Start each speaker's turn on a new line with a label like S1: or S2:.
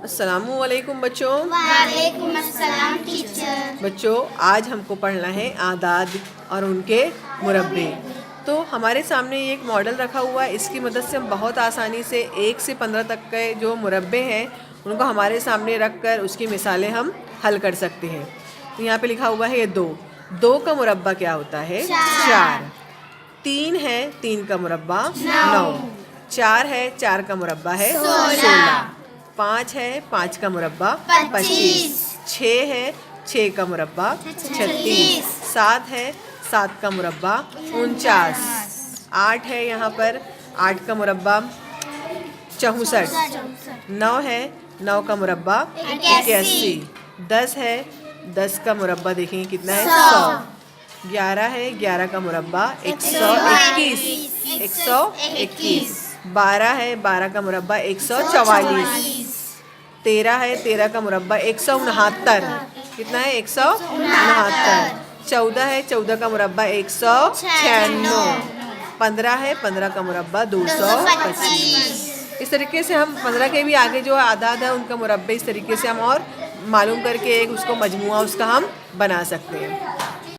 S1: अस्सलामुअलैकुम बच्चों।
S2: वालेकुम अस्सलाम टीचर।
S1: बच्चों आज हमको पढ़ना है आदाद और उनके मुरब्बे। तो हमारे सामने एक मॉडल रखा हुआ है, इसकी मदद से हम बहुत आसानी से 1 से 15 तक के जो मुरब्बे हैं उनको हमारे सामने रख कर उसकी मिसालें हम हल कर सकते हैं। तो यहाँ पे लिखा हुआ है ये 2 का मुरब्बा क्या होता है? 4। 3 है, 3 का मुरब्बा 9। 4 है, 4 का मुरब्बा है 16। 5 है, 5 का मुरब्बा 25। 6 है, 6 का मुरब्बा 36। 7 है, 7 का मुरब्बा 49। 8 है, यहाँ पर 8 का मुरब्बा 64। 9 है, 9 का मुरब्बा 81। 10 है, 10 का मुरब्बा देखेंगे कितना है 100। 11 है, 11 का मुरब्बा 121। 121। 12 है, 12 का मुरब्बा 144। 13 है, 13 का मुरब्बा 169। कितना है 169। 14 है, 14 का मुरब्बा 196। 15 है, 15 का मुरब्बा 225। इस तरीके से हम 15 के भी आगे जो आदाद है उनका मुरब्बे इस तरीके से हम और मालूम करके एक उसको मजमुआ उसका हम बना सकते हैं।